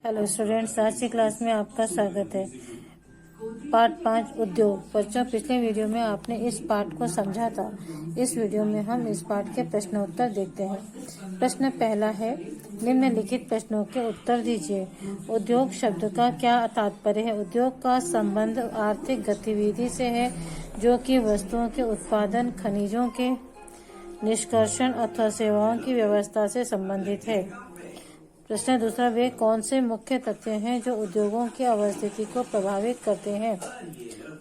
Hello students, आज की class में आपका स्वागत है। पार्ट 5 उद्योग। बच्चों, पिछले वीडियो में आपने इस पार्ट को समझा था। इस वीडियो में हम इस पार्ट के प्रश्नोत्तर देखते हैं। प्रश्न पहला है, निम्नलिखित प्रश्नों के उत्तर दीजिए। उद्योग शब्द का क्या तात्पर्य है? उद्योग का संबंध आर्थिक गतिविधि से है जो कि वस्तुओं के उत्पादन, खनिजों के निष्कर्षण अथवा सेवाओं की व्यवस्था से संबंधित है। प्रश्न दूसरा, वे कौन से मुख्य तथ्य हैं जो उद्योगों की अवस्थिति को प्रभावित करते हैं?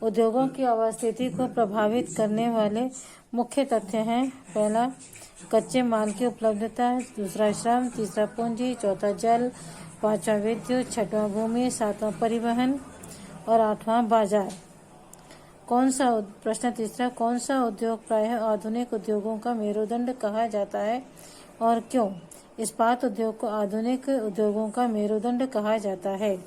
उद्योगों की अवस्थिति को प्रभावित करने वाले मुख्य तथ्य हैं। पहला, कच्चे माल की उपलब्धता, दूसरा श्रम, तीसरा पूंजी, चौथा जल, पांचवा विद्युत, छठवां भूमि, सातवां परिवहन और आठवां बाजार। प्रश्न तीसरा, कौन सा उद्योग प्रायः आधुनिक उद्योगों का मेरुदंड कहा जाता है और क्यों? इस्पात उद्योग को आधुनिक उद्योगों का मेरुदंड कहा जाता है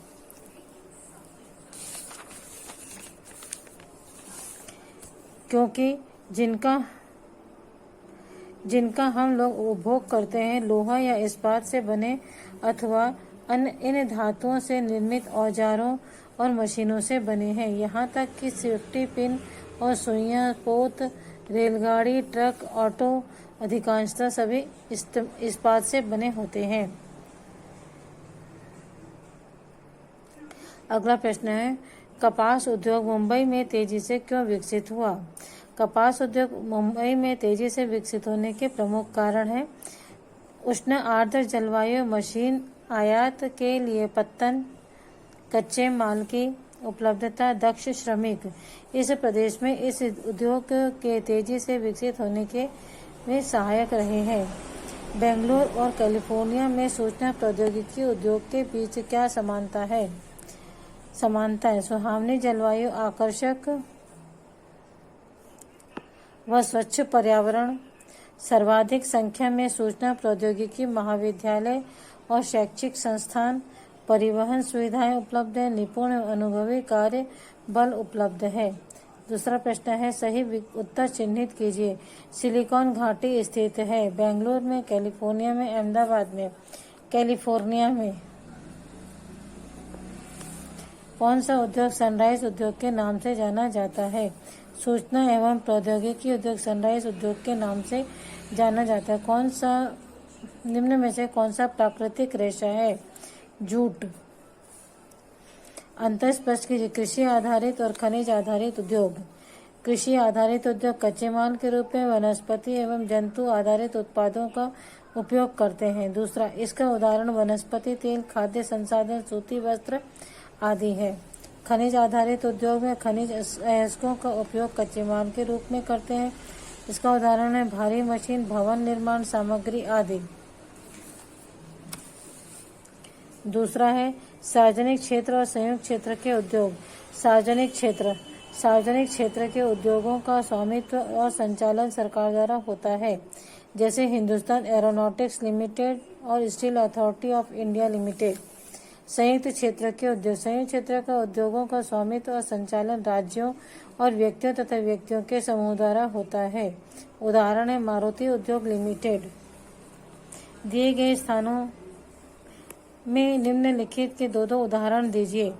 क्योंकि जिनका हम लोग उपभोग करते हैं लोहा या इस्पात से बने अथवा अन्य इन धातुओं से निर्मित औजारों और मशीनों से बने हैं। यहाँ तक कि सेफ्टी पिन और सुइयां, पोत, रेलगाड़ी, ट्रक, ऑटो अधिकांशतः सभी इस्पात से बने होते हैं। अगला प्रश्न है, कपास उद्योग मुंबई में तेजी से क्यों विकसित हुआ? कपास उद्योग मुंबई में तेजी से विकसित होने के प्रमुख कारण हैं उष्ण आर्द्र जलवायु, मशीन आयात के लिए पत्तन, कच्चे माल की उपलब्धता, दक्ष श्रमिक। इस प्रदेश में इस उद्योग के तेजी से विकसित होने के वे सहायक रहे हैं। बेंगलुरु और कैलिफोर्निया में सूचना प्रौद्योगिकी उद्योग के बीच क्या समानता है? सुहावनी जलवायु, आकर्षक व स्वच्छ पर्यावरण, सर्वाधिक संख्या में सूचना प्रौद्योगिकी महाविद्यालय और शैक्षिक संस्थान, परिवहन सुविधाएं उपलब्ध है, निपुण अनुभवी कार्य बल उपलब्ध है। दूसरा प्रश्न है, सही उत्तर चिन्हित कीजिए। सिलिकॉन घाटी स्थित है बेंगलुरु में, कैलिफोर्निया में, अहमदाबाद में। कैलिफोर्निया में। कौन सा उद्योग सनराइज उद्योग के नाम से जाना जाता है? सूचना एवं प्रौद्योगिकी उद्योग सनराइज उद्योग के नाम से जाना जाता है। निम्न में से कौन सा प्राकृतिक रेशा है? जूट। अंतःस्पष्ट कीजिए। कृषि आधारित और खनिज आधारित उद्योग। कृषि आधारित उद्योग कच्चे माल के रूप में वनस्पति एवं जंतु आधारित उत्पादों का उपयोग करते हैं। दूसरा, इसका उदाहरण वनस्पति तेल, खाद्य संसाधन, सूती वस्त्र आदि है। खनिज आधारित उद्योग में खनिज अयस्कों का उपयोग कच्चे माल के रूप में करते हैं। इसका उदाहरण है भारी मशीन, भवन निर्माण सामग्री आदि। दूसरा है सार्वजनिक क्षेत्र और संयुक्त क्षेत्र के उद्योग। सार्वजनिक क्षेत्र के उद्योगों का स्वामित्व और संचालन सरकार द्वारा होता है, जैसे हिंदुस्तान एरोनॉटिक्स लिमिटेड और steel authority of India limited. संयुक्त क्षेत्र के उद्योग। संयुक्त क्षेत्र का उद्योगों का स्वामित्व और संचालन राज्यों और व्यक्तियों तथा व्यक्तियों के समूह द्वारा होता है। उदाहरण है मारुति उद्योग लिमिटेड। दिए गए स्थानों में निम्नलिखित के दो उदाहरण दीजिए।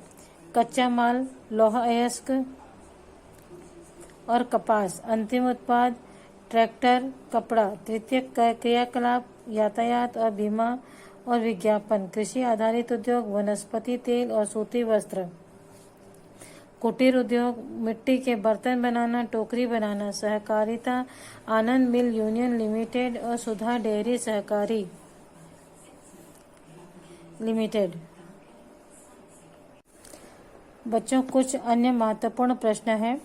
कच्चा माल, लोहा अयस्क और कपास। अंतिम उत्पाद, ट्रैक्टर, कपड़ा। तृतीय क्रियाकलाप, यातायात और बीमा और विज्ञापन। कृषि आधारित उद्योग, वनस्पति तेल और सूती वस्त्र। कुटीर उद्योग, मिट्टी के बर्तन बनाना, टोकरी बनाना। सहकारिता, आनंद मिल यूनियन लिमिटेड और सुधा डेयरी सहकारी लिमिटेड। बच्चों, कुछ अन्य महत्वपूर्ण प्रश्न हैं।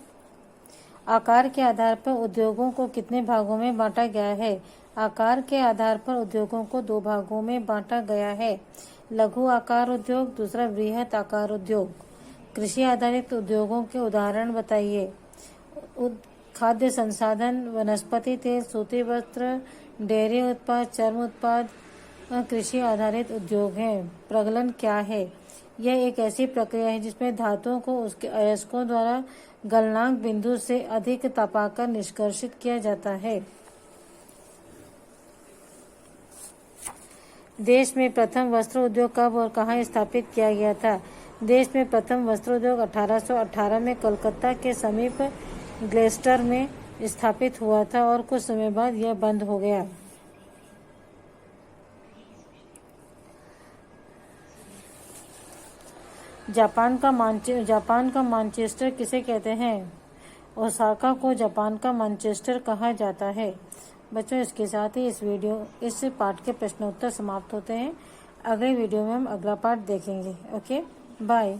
आकार के आधार पर उद्योगों को कितने भागों में बांटा गया है? आकार के आधार पर उद्योगों को 2 भागों में बांटा गया है। लघु आकार उद्योग, दूसरा बृहत आकार उद्योग। कृषि आधारित उद्योगों के उदाहरण बताइए। खाद्य संसाधन, वनस्पति तेल, सूती वस्त्र, डेयरी उत्पाद, चर्म उत्पाद कृषि आधारित उद्योग हैं। प्रगलन क्या है? यह एक ऐसी प्रक्रिया है जिसमें धातुओं को उसके अयस्कों द्वारा गलनांक बिंदु से अधिक तपाकर निष्कर्षित किया जाता है। देश में प्रथम वस्त्र उद्योग कब और कहाँ स्थापित किया गया था? देश में प्रथम वस्त्र उद्योग 1818 में कोलकाता के समीप ग्लेस्टर में स्थापित हुआ था और कुछ समय बाद यह बंद हो गया। जापान का मानचेस्टर किसे कहते हैं? ओसाका को जापान का मानचेस्टर कहा जाता है। बच्चों, इसके साथ ही इस पाठ के प्रश्नोत्तर समाप्त होते हैं। अगले वीडियो में हम अगला पाठ देखेंगे। Okay, bye.